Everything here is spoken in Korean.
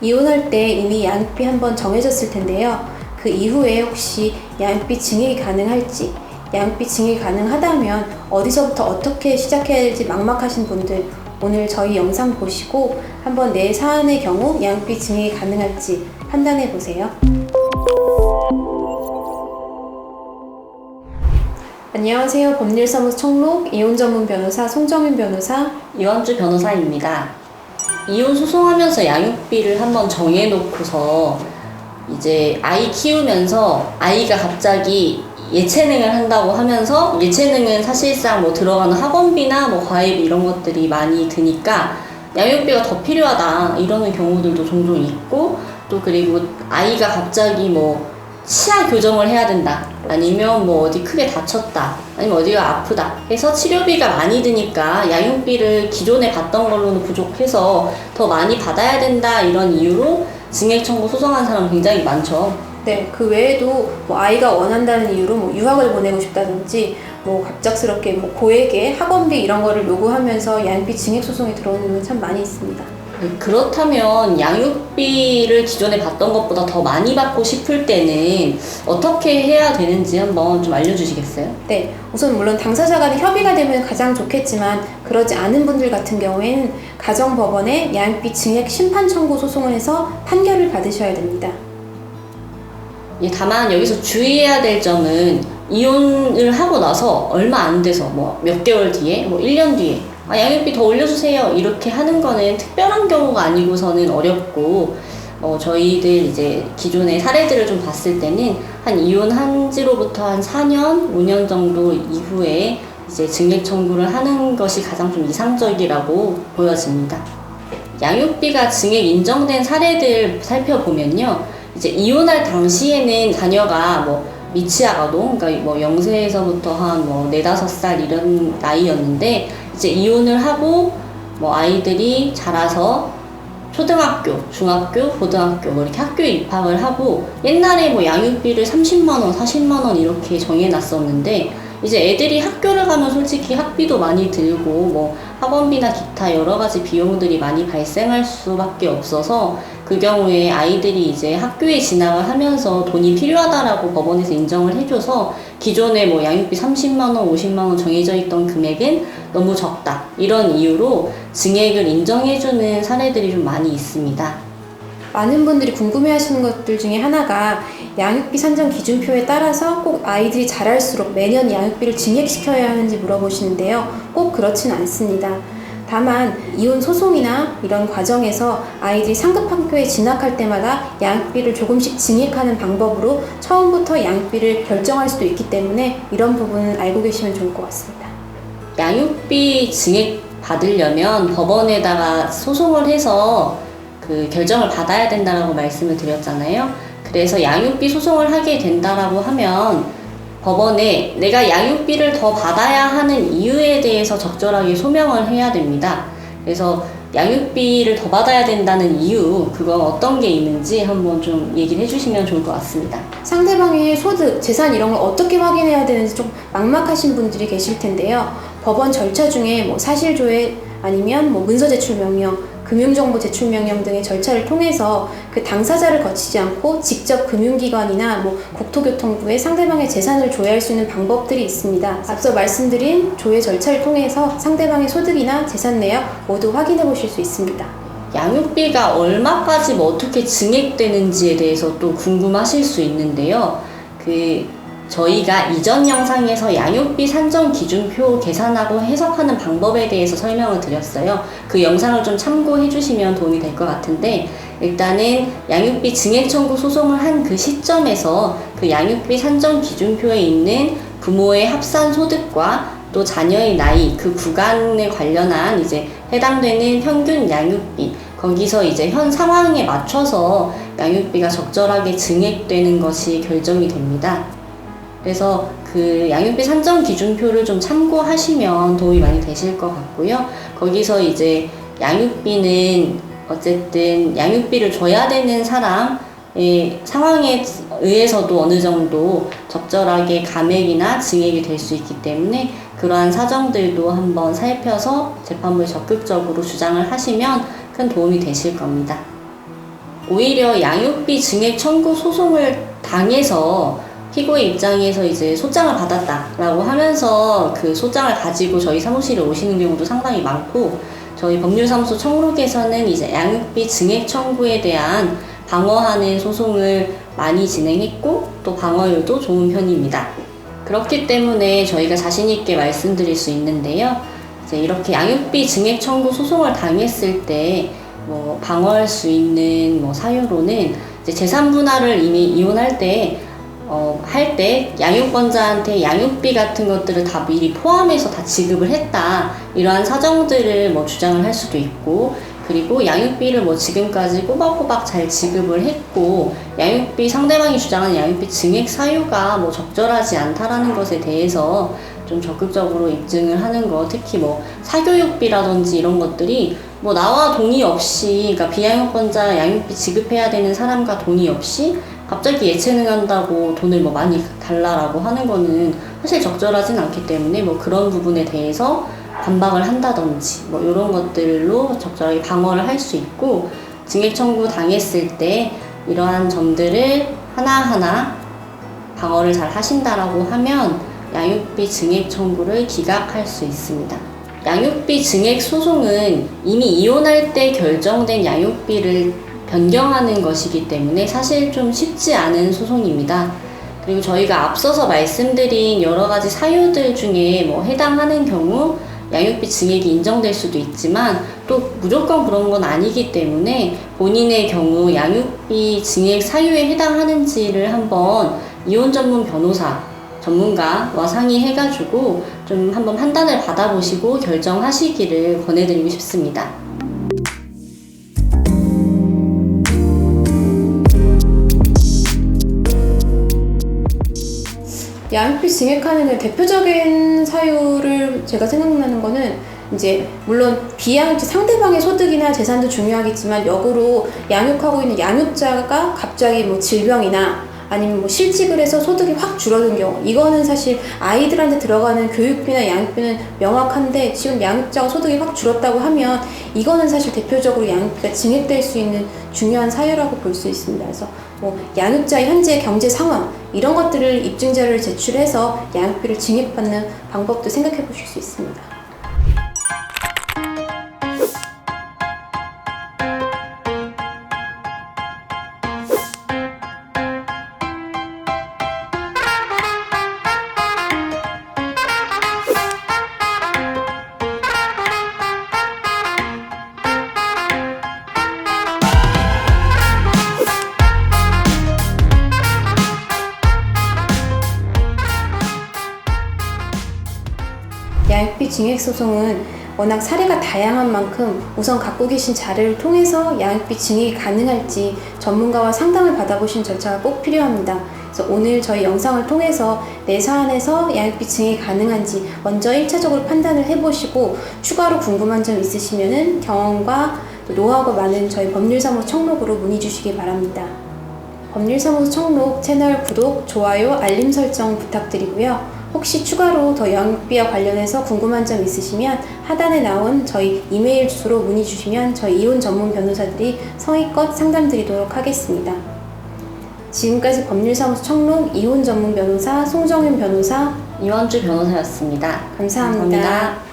이혼할 때 이미 양육비 한번 정해졌을 텐데요. 그 이후에 혹시 양육비 증액이 가능할지, 양육비 증액이 가능하다면 어디서부터 어떻게 시작해야 될지 막막하신 분들, 오늘 저희 영상 보시고 한번 내 사안의 경우 양육비 증액이 가능할지 판단해 보세요. 안녕하세요. 법률사무소 청록 이혼 전문 변호사 송정윤 변호사, 이원주 변호사입니다. 이혼 소송하면서 양육비를 한번 정해놓고서 이제 아이 키우면서 아이가 갑자기 예체능을 한다고 하면서 예체능은 사실상 뭐 들어가는 학원비나 뭐 과외비 이런 것들이 많이 드니까 양육비가 더 필요하다 이러는 경우들도 종종 있고, 또 그리고 아이가 갑자기 뭐 치아 교정을 해야 된다, 아니면 뭐 어디 크게 다쳤다, 아니면 어디가 아프다 해서 치료비가 많이 드니까 양육비를 기존에 받던 걸로는 부족해서 더 많이 받아야 된다, 이런 이유로 증액 청구 소송한 사람 굉장히 많죠. 네, 그 외에도 뭐 아이가 원한다는 이유로 뭐 유학을 보내고 싶다든지 뭐 갑작스럽게 뭐 고액의 학원비 이런 거를 요구하면서 양육비 증액 소송이 들어오는 건 참 많이 있습니다. 그렇다면 양육비를 기존에 받던 것보다 더 많이 받고 싶을 때는 어떻게 해야 되는지 한번 좀 알려주시겠어요? 네, 우선 물론 당사자 간의 협의가 되면 가장 좋겠지만 그러지 않은 분들 같은 경우에는 가정법원에 양육비 증액 심판 청구 소송을 해서 판결을 받으셔야 됩니다. 다만 여기서 주의해야 될 점은 이혼을 하고 나서 얼마 안 돼서 뭐 몇 개월 뒤에, 뭐 1년 뒤에 양육비 더 올려주세요 이렇게 하는 거는 특별한 경우가 아니고서는 어렵고, 저희들 이제 기존의 사례들을 좀 봤을 때는 한 이혼한 지로부터 한 4년, 5년 정도 이후에 이제 증액 청구를 하는 것이 가장 좀 이상적이라고 보여집니다. 양육비가 증액 인정된 사례들 살펴보면요, 이제 이혼할 당시에는 자녀가 뭐 미취학 아동, 그러니까 뭐 0세에서부터 한 뭐 4, 5살 이런 나이였는데, 이제 이혼을 하고 뭐 아이들이 자라서 초등학교, 중학교, 고등학교 뭐 이렇게 학교에 입학을 하고, 옛날에 뭐 양육비를 30만 원, 40만 원 이렇게 정해놨었는데, 이제 애들이 학교를 가면 솔직히 학비도 많이 들고 뭐 학원비나 기타 여러 가지 비용들이 많이 발생할 수밖에 없어서, 그 경우에 아이들이 이제 학교에 진학을 하면서 돈이 필요하다라고 법원에서 인정을 해줘서 기존에 뭐 양육비 30만 원, 50만 원 정해져 있던 금액은 너무 적다, 이런 이유로 증액을 인정해주는 사례들이 좀 많이 있습니다. 많은 분들이 궁금해하시는 것들 중에 하나가 양육비 산정 기준표에 따라서 꼭 아이들이 자랄수록 매년 양육비를 증액시켜야 하는지 물어보시는데요. 꼭 그렇진 않습니다. 다만 이혼 소송이나 이런 과정에서 아이들이 상급 학교에 진학할 때마다 양육비를 조금씩 증액하는 방법으로 처음부터 양육비를 결정할 수도 있기 때문에 이런 부분은 알고 계시면 좋을 것 같습니다. 양육비 증액 받으려면 법원에다가 소송을 해서 그 결정을 받아야 된다라고 말씀을 드렸잖아요. 그래서 양육비 소송을 하게 된다라고 하면 법원에 내가 양육비를 더 받아야 하는 이유에 대해서 적절하게 소명을 해야 됩니다. 그래서 양육비를 더 받아야 된다는 이유, 그건 어떤 게 있는지 한번 좀 얘기를 해주시면 좋을 것 같습니다. 상대방의 소득, 재산 이런 걸 어떻게 확인해야 되는지 좀 막막하신 분들이 계실 텐데요. 법원 절차 중에 뭐 사실조회 아니면 뭐 문서 제출 명령, 금융정보 제출 명령 등의 절차를 통해서 그 당사자를 거치지 않고 직접 금융기관이나 뭐 국토교통부에 상대방의 재산을 조회할 수 있는 방법들이 있습니다. 앞서 말씀드린 조회 절차를 통해서 상대방의 소득이나 재산 내역 모두 확인해 보실 수 있습니다. 양육비가 얼마까지 뭐 어떻게 증액되는지에 대해서 또 궁금하실 수 있는데요. 저희가 이전 영상에서 양육비 산정 기준표 계산하고 해석하는 방법에 대해서 설명을 드렸어요. 그 영상을 좀 참고해 주시면 도움이 될 것 같은데, 일단은 양육비 증액 청구 소송을 한 그 시점에서 그 양육비 산정 기준표에 있는 부모의 합산 소득과 또 자녀의 나이, 그 구간에 관련한 이제 해당되는 평균 양육비, 거기서 이제 현 상황에 맞춰서 양육비가 적절하게 증액되는 것이 결정이 됩니다. 그래서 그 양육비 산정 기준표를 좀 참고하시면 도움이 많이 되실 것 같고요. 거기서 이제 양육비는 어쨌든 양육비를 줘야 되는 사람의 상황에 의해서도 어느 정도 적절하게 감액이나 증액이 될 수 있기 때문에 그러한 사정들도 한번 살펴서 재판부에 적극적으로 주장을 하시면 큰 도움이 되실 겁니다. 오히려 양육비 증액 청구 소송을 당해서 피고의 입장에서 이제 소장을 받았다라고 하면서 그 소장을 가지고 저희 사무실에 오시는 경우도 상당히 많고, 저희 법률사무소 청록에서는 이제 양육비 증액 청구에 대한 방어하는 소송을 많이 진행했고, 또 방어율도 좋은 편입니다. 그렇기 때문에 저희가 자신있게 말씀드릴 수 있는데요. 이제 이렇게 양육비 증액 청구 소송을 당했을 때 방어할 수 있는 사유로는 이제 재산 분할을 이미 이혼할 때 할 때 양육권자한테 양육비 같은 것들을 다 미리 포함해서 다 지급을 했다, 이러한 사정들을 주장을 할 수도 있고, 그리고 양육비를 지금까지 꼬박꼬박 잘 지급을 했고, 양육비 상대방이 주장하는 양육비 증액 사유가 적절하지 않다라는 것에 대해서 좀 적극적으로 입증을 하는 거, 특히 사교육비라든지 이런 것들이 나와 동의 없이, 그러니까 비양육권자 양육비 지급해야 되는 사람과 동의 없이 갑자기 예체능한다고 돈을 많이 달라라고 하는 거는 사실 적절하진 않기 때문에 그런 부분에 대해서 반박을 한다든지 이런 것들로 적절하게 방어를 할 수 있고, 증액 청구 당했을 때 이러한 점들을 하나하나 방어를 잘 하신다라고 하면 양육비 증액 청구를 기각할 수 있습니다. 양육비 증액 소송은 이미 이혼할 때 결정된 양육비를 변경하는 것이기 때문에 사실 좀 쉽지 않은 소송입니다. 그리고 저희가 앞서서 말씀드린 여러 가지 사유들 중에 해당하는 경우 양육비 증액이 인정될 수도 있지만, 또 무조건 그런 건 아니기 때문에 본인의 경우 양육비 증액 사유에 해당하는지를 한번 이혼 전문 변호사 전문가와 상의해가지고 좀 한번 판단을 받아보시고 결정하시기를 권해드리고 싶습니다. 양육비 증액하는 대표적인 사유를 제가 생각나는 거는, 이제 물론 비양육자 상대방의 소득이나 재산도 중요하겠지만 역으로 양육하고 있는 양육자가 갑자기 질병이나 아니면 실직을 해서 소득이 확 줄어든 경우, 이거는 사실 아이들한테 들어가는 교육비나 양육비는 명확한데, 지금 양육자가 소득이 확 줄었다고 하면 이거는 사실 대표적으로 양육비가 증액될 수 있는 중요한 사유라고 볼 수 있습니다. 그래서 양육자의 현재 경제 상황, 이런 것들을 입증자료를 제출해서 양육비를 증액받는 방법도 생각해 보실 수 있습니다. 양육비 증액 소송은 워낙 사례가 다양한 만큼 우선 갖고 계신 자료를 통해서 양육비 증액이 가능할지 전문가와 상담을 받아보신 절차가 꼭 필요합니다. 그래서 오늘 저희 영상을 통해서 내 사안에서 양육비 증액이 가능한지 먼저 1차적으로 판단을 해보시고, 추가로 궁금한 점 있으시면 경험과 노하우가 많은 저희 법률사무소 청록으로 문의 주시기 바랍니다. 법률사무소 청록 채널 구독, 좋아요, 알림 설정 부탁드리고요. 혹시 추가로 더 양육비와 관련해서 궁금한 점 있으시면 하단에 나온 저희 이메일 주소로 문의 주시면 저희 이혼 전문 변호사들이 성의껏 상담드리도록 하겠습니다. 지금까지 법률사무소 청록 이혼 전문 변호사 송정윤 변호사, 이원주 변호사였습니다. 감사합니다. 감사합니다.